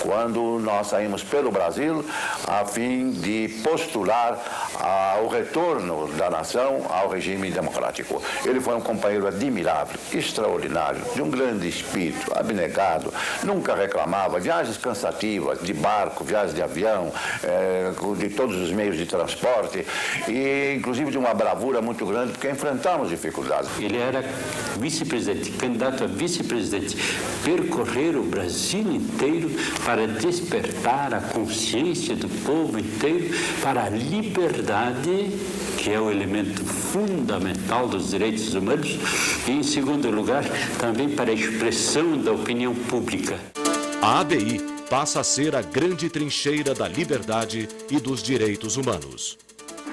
quando nós saímos pelo Brasil a fim de postular o retorno da nação ao regime democrático. Ele foi um companheiro admirável, extraordinário, de um grande espírito, abnegado, nunca reclamava, viagens cansativas de barco, viagens de avião, de todos os meios de transporte e inclusive de uma bravura muito grande, porque enfrentamos dificuldades. Ele era vice-presidente, candidato a vice-presidente, percorrer o Brasil inteiro para despertar a consciência do povo inteiro para a liberdade, que é o elemento fundamental dos direitos humanos, e, em segundo lugar, também para a expressão da opinião pública. A ABI passa a ser a grande trincheira da liberdade e dos direitos humanos.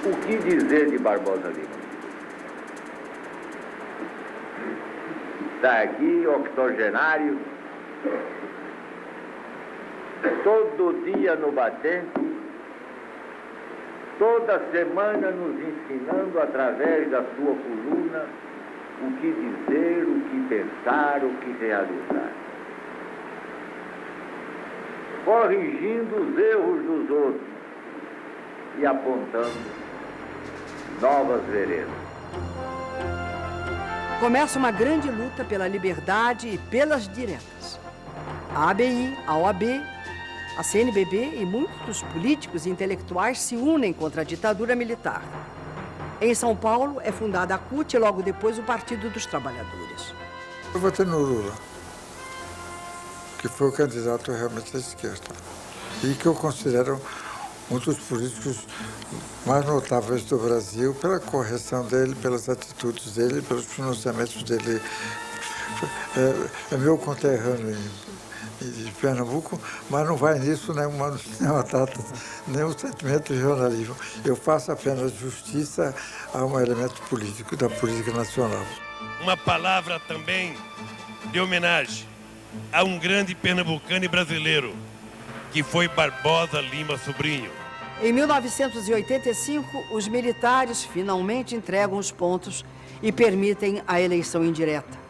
O que dizer de Barbosa Lima? Está aqui, octogenário, todo dia no batente, toda semana nos ensinando através da sua coluna o que dizer, o que pensar, o que realizar. Corrigindo os erros dos outros e apontando novas veredas. Começa uma grande luta pela liberdade e pelas diretas. A ABI, a OAB, a CNBB e muitos políticos e intelectuais se unem contra a ditadura militar. Em São Paulo é fundada a CUT e logo depois o Partido dos Trabalhadores. Eu votei no Lula, que foi o candidato realmente da esquerda e que eu considero um dos políticos mais notáveis do Brasil pela correção dele, pelas atitudes dele, pelos pronunciamentos dele. É meu conterrâneo de Pernambuco, mas não vai nisso nenhuma data, nenhum sentimento de jornalismo. Eu faço apenas justiça a um elemento político da política nacional. Uma palavra também de homenagem a um grande pernambucano e brasileiro, que foi Barbosa Lima Sobrinho. Em 1985, os militares finalmente entregam os pontos e permitem a eleição indireta.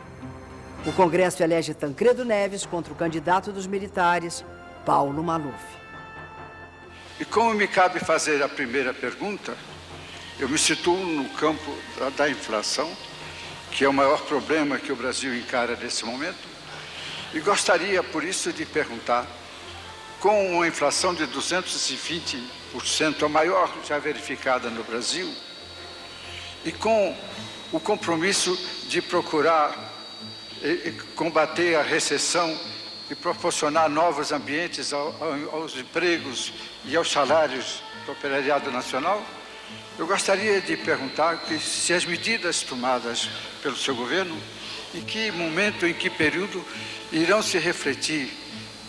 O Congresso elege Tancredo Neves contra o candidato dos militares, Paulo Maluf. E como me cabe fazer a primeira pergunta, eu me situo no campo da inflação, que é o maior problema que o Brasil encara nesse momento, e gostaria, por isso, de perguntar, com uma inflação de 220%, a maior já verificada no Brasil, e com o compromisso de procurar combater a recessão e proporcionar novos ambientes aos empregos e aos salários do operariado nacional, eu gostaria de perguntar se as medidas tomadas pelo seu governo, em que momento, em que período, irão se refletir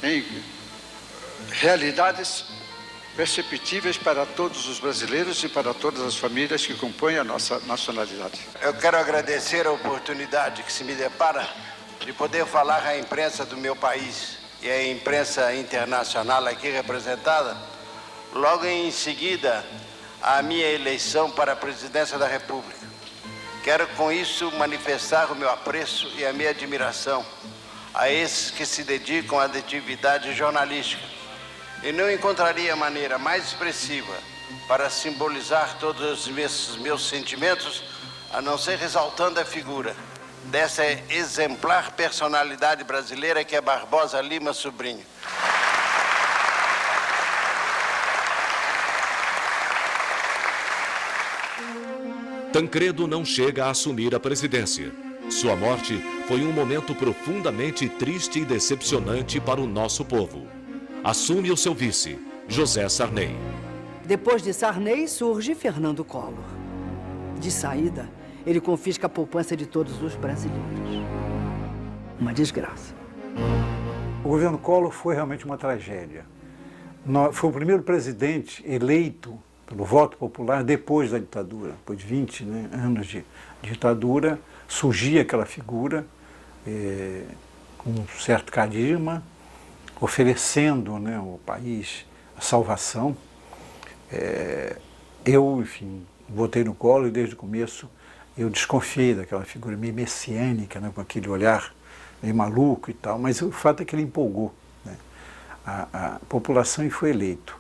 em realidades perceptíveis para todos os brasileiros e para todas as famílias que compõem a nossa nacionalidade. Eu quero agradecer a oportunidade que se me depara de poder falar à imprensa do meu país e à imprensa internacional aqui representada, logo em seguida à minha eleição para a presidência da República. Quero com isso manifestar o meu apreço e a minha admiração a esses que se dedicam à atividade jornalística. E não encontraria maneira mais expressiva para simbolizar todos esses meus sentimentos, a não ser exaltando a figura dessa exemplar personalidade brasileira que é Barbosa Lima Sobrinho. Tancredo não chega a assumir a presidência. Sua morte foi um momento profundamente triste e decepcionante para o nosso povo. Assume o seu vice, José Sarney. Depois de Sarney, surge Fernando Collor. De saída, ele confisca a poupança de todos os brasileiros. Uma desgraça. O governo Collor foi realmente uma tragédia. Foi o primeiro presidente eleito pelo voto popular depois da ditadura. Depois de 20 anos de ditadura, surgia aquela figura com um certo carisma, oferecendo ao país a salvação. Eu, enfim, votei no Collor e desde o começo eu desconfiei daquela figura meio messiânica, com aquele olhar meio maluco e tal, mas o fato é que ele empolgou a população e foi eleito.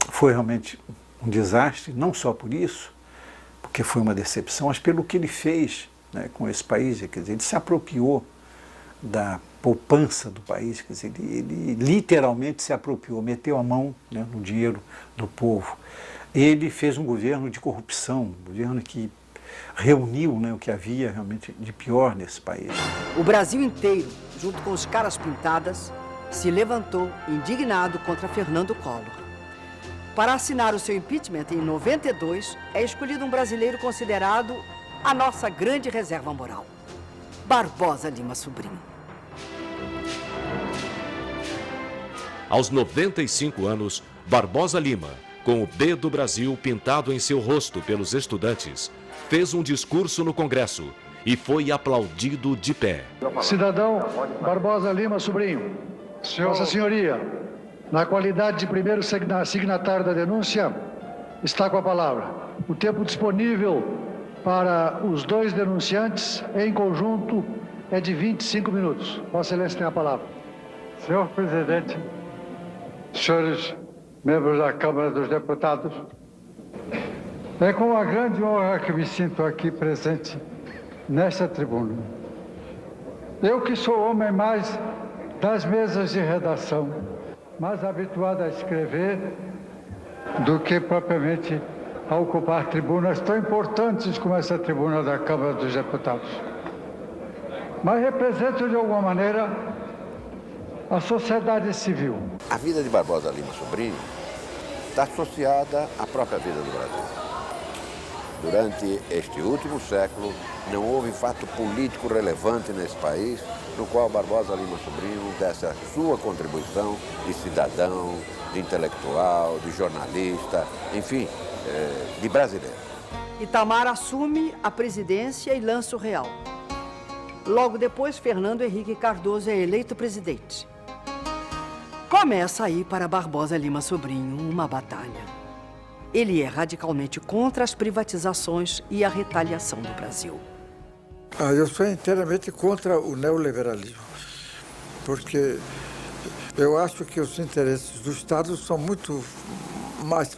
Foi realmente um desastre, não só por isso, porque foi uma decepção, mas pelo que ele fez com esse país. Quer dizer, ele se apropriou da poupança do país, quer dizer, ele literalmente se apropriou, meteu a mão no dinheiro do povo. Ele fez um governo de corrupção, um governo que reuniu o que havia realmente de pior nesse país. O Brasil inteiro, junto com os caras pintadas, se levantou indignado contra Fernando Collor. Para assinar o seu impeachment em 92, é escolhido um brasileiro considerado a nossa grande reserva moral, Barbosa Lima Sobrinho. Aos 95 anos, Barbosa Lima, com o B do Brasil pintado em seu rosto pelos estudantes, fez um discurso no Congresso e foi aplaudido de pé. Cidadão Barbosa Lima Sobrinho, Vossa Senhoria, na qualidade de primeiro signatário da denúncia, está com a palavra. O tempo disponível para os dois denunciantes, em conjunto, é de 25 minutos. Vossa Excelência tem a palavra. Senhor Presidente, senhores membros da Câmara dos Deputados, é com uma grande honra que me sinto aqui presente nesta tribuna. Eu que sou homem mais das mesas de redação, mais habituado a escrever do que propriamente a ocupar tribunas tão importantes como essa tribuna da Câmara dos Deputados. Mas represento de alguma maneira a sociedade civil. A vida de Barbosa Lima Sobrinho está associada à própria vida do Brasil. Durante este último século, não houve fato político relevante nesse país no qual Barbosa Lima Sobrinho desse a sua contribuição de cidadão, de intelectual, de jornalista, enfim, de brasileiro. Itamar assume a presidência e lança o real. Logo depois, Fernando Henrique Cardoso é eleito presidente. Começa aí para Barbosa Lima Sobrinho uma batalha. Ele é radicalmente contra as privatizações e a retaliação do Brasil. Eu sou inteiramente contra o neoliberalismo, porque eu acho que os interesses do Estado são muito mais...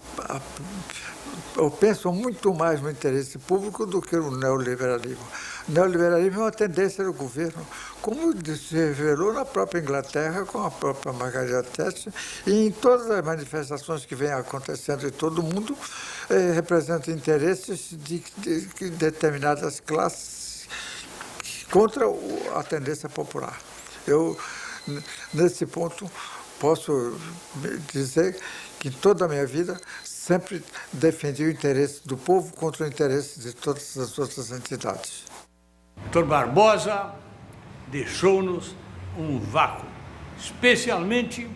Eu penso muito mais no interesse público do que no neoliberalismo. O neoliberalismo é uma tendência do governo, como se revelou na própria Inglaterra, com a própria Margaret Thatcher, e em todas as manifestações que vêm acontecendo em todo o mundo, representam interesses de determinadas classes contra a tendência popular. Eu nesse ponto, posso dizer que toda a minha vida sempre defendi o interesse do povo contra o interesse de todas as outras entidades. Dr. Barbosa deixou-nos um vácuo, especialmente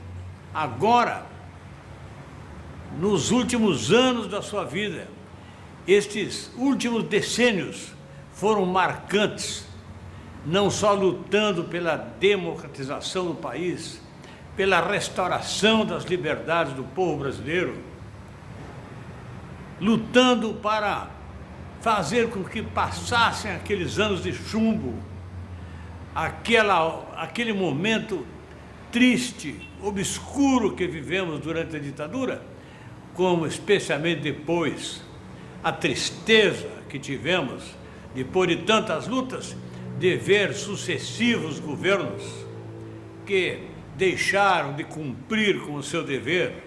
agora, nos últimos anos da sua vida. Estes últimos decênios foram marcantes, não só lutando pela democratização do país, pela restauração das liberdades do povo brasileiro, lutando para fazer com que passassem aqueles anos de chumbo, aquele momento triste, obscuro que vivemos durante a ditadura, como especialmente depois a tristeza que tivemos, depois de tantas lutas, de ver sucessivos governos que deixaram de cumprir com o seu dever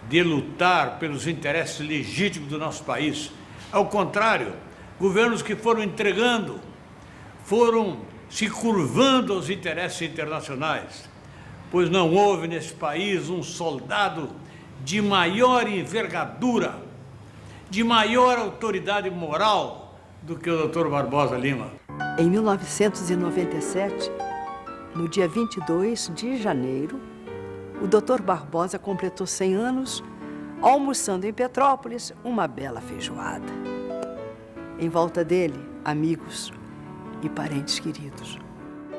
de lutar pelos interesses legítimos do nosso país. Ao contrário, governos que foram entregando, foram se curvando aos interesses internacionais, pois não houve nesse país um soldado de maior envergadura, de maior autoridade moral do que o Dr. Barbosa Lima. Em 1997, no dia 22 de janeiro, o Dr. Barbosa completou 100 anos, almoçando em Petrópolis uma bela feijoada. Em volta dele, amigos e parentes queridos.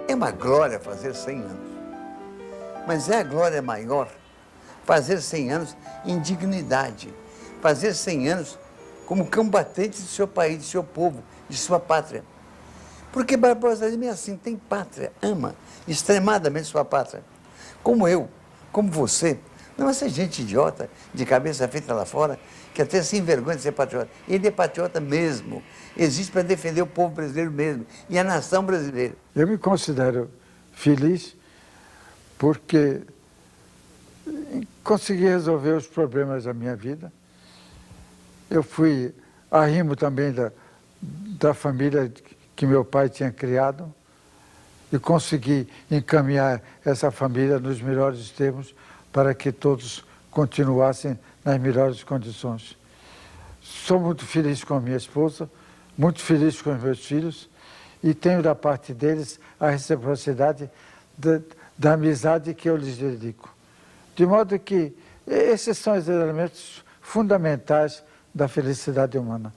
É uma glória fazer 100 anos, mas é a glória maior fazer 100 anos em dignidade, fazer 100 anos como combatente do seu país, do seu povo, de sua pátria. Porque Barbosa Lima é assim, tem pátria, ama extremadamente sua pátria. Como eu, como você, não é ser gente idiota, de cabeça feita lá fora, que até sem vergonha de ser patriota. Ele é patriota mesmo, existe para defender o povo brasileiro mesmo, e a nação brasileira. Eu me considero feliz porque consegui resolver os problemas da minha vida. Eu fui arrimo também da família que meu pai tinha criado e consegui encaminhar essa família nos melhores termos para que todos continuassem nas melhores condições. Sou muito feliz com a minha esposa, muito feliz com os meus filhos e tenho da parte deles a reciprocidade da amizade que eu lhes dedico. De modo que esses são os elementos fundamentais da felicidade humana.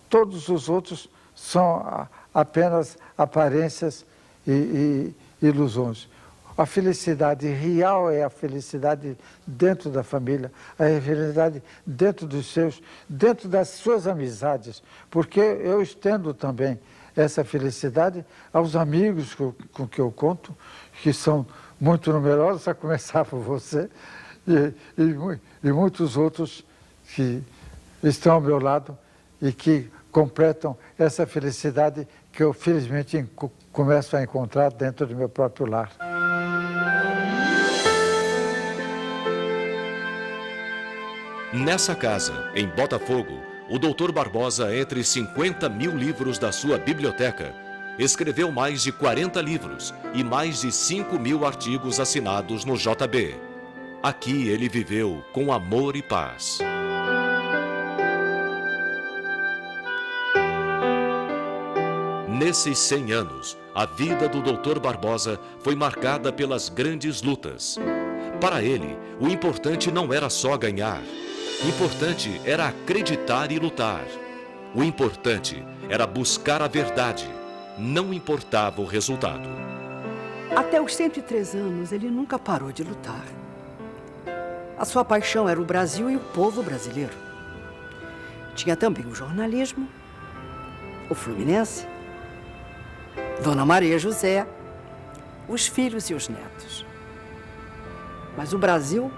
Todos os outros são apenas aparências e ilusões. A felicidade real é a felicidade dentro da família, a felicidade dentro dos seus, dentro das suas amizades, porque eu estendo também essa felicidade aos amigos com que eu conto, que são muito numerosos, a começar por você, e muitos outros que estão ao meu lado e que completam essa felicidade que eu, felizmente, começo a encontrar dentro do meu próprio lar. Nessa casa, em Botafogo, o Dr. Barbosa, entre 50 mil livros da sua biblioteca, escreveu mais de 40 livros e mais de 5 mil artigos assinados no JB. Aqui ele viveu com amor e paz. Nesses 100 anos, a vida do Dr. Barbosa foi marcada pelas grandes lutas. Para ele, o importante não era só ganhar. O importante era acreditar e lutar. O importante era buscar a verdade. Não importava o resultado. Até os 103 anos, ele nunca parou de lutar. A sua paixão era o Brasil e o povo brasileiro. Tinha também o jornalismo, o Fluminense, Dona Maria José, os filhos e os netos. Mas o Brasil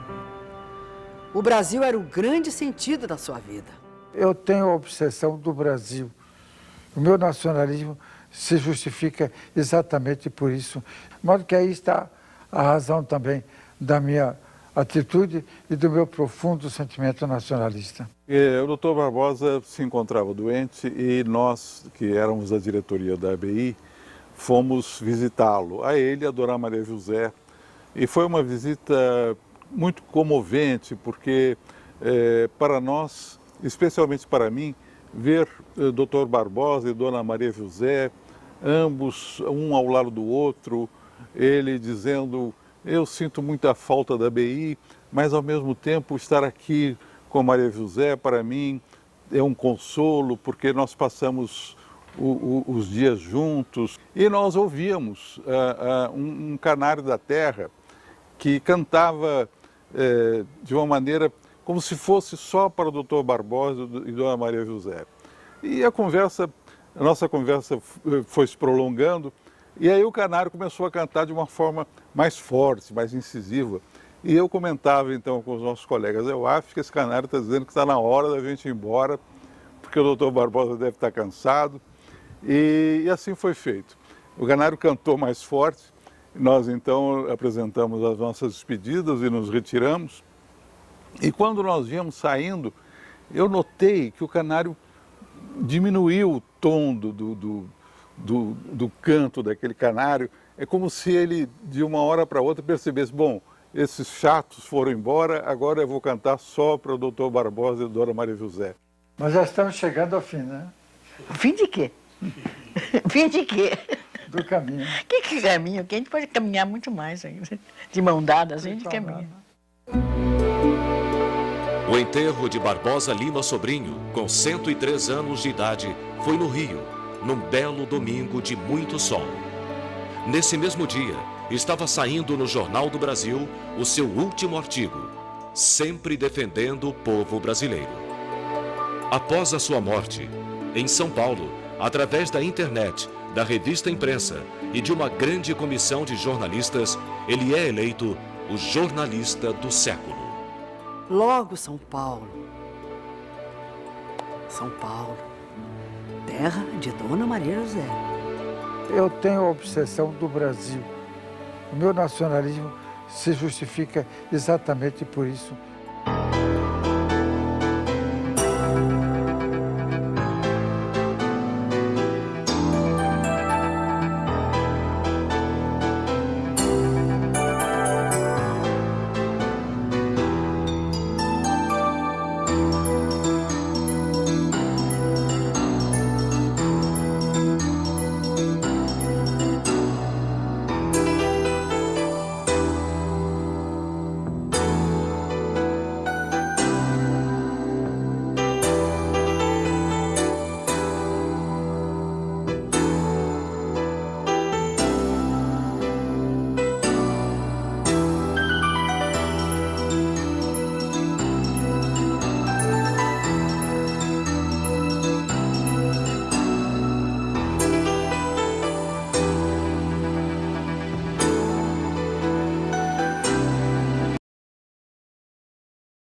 era o grande sentido da sua vida. Eu tenho a obsessão do Brasil. O meu nacionalismo se justifica exatamente por isso. De modo que aí está a razão também da minha atitude e do meu profundo sentimento nacionalista. O Dr. Barbosa se encontrava doente e nós, que éramos da diretoria da ABI, fomos visitá-lo. A ele, a Dona Maria José, E foi uma visita muito comovente, porque para nós, especialmente para mim, ver Dr. Barbosa e Dona Maria José, ambos, um ao lado do outro, ele dizendo: eu sinto muita falta da ABI, mas ao mesmo tempo estar aqui com Maria José, para mim, é um consolo, porque nós passamos os dias juntos. E nós ouvíamos um canário da terra que cantava de uma maneira como se fosse só para o Dr. Barbosa e Dona Maria José. E a nossa conversa foi se prolongando, e aí o canário começou a cantar de uma forma mais forte, mais incisiva. E eu comentava então com os nossos colegas: eu acho que esse canário está dizendo que está na hora da gente ir embora, porque o Dr. Barbosa deve estar cansado. E assim foi feito. O canário cantou mais forte, nós então apresentamos as nossas despedidas e nos retiramos. E quando nós íamos saindo, eu notei que o canário diminuiu o tom do canto daquele canário. É como se ele, de uma hora para outra, percebesse: bom, esses chatos foram embora, agora eu vou cantar só para o Dr. Barbosa e a Dona Maria José. Mas já estamos chegando ao fim, né? Fim de quê? Fim de quê? Do caminho. Que caminho? Que a gente pode caminhar muito mais ainda. De mão dada, a gente caminha. O enterro de Barbosa Lima Sobrinho, com 103 anos de idade, foi no Rio, num belo domingo de muito sol. Nesse mesmo dia, estava saindo no Jornal do Brasil o seu último artigo, sempre defendendo o povo brasileiro. Após a sua morte, em São Paulo, através da internet, da revista Imprensa e de uma grande comissão de jornalistas, ele é eleito o jornalista do século. Logo São Paulo. São Paulo, terra de Dona Maria José. Eu tenho a obsessão do Brasil. O meu nacionalismo se justifica exatamente por isso.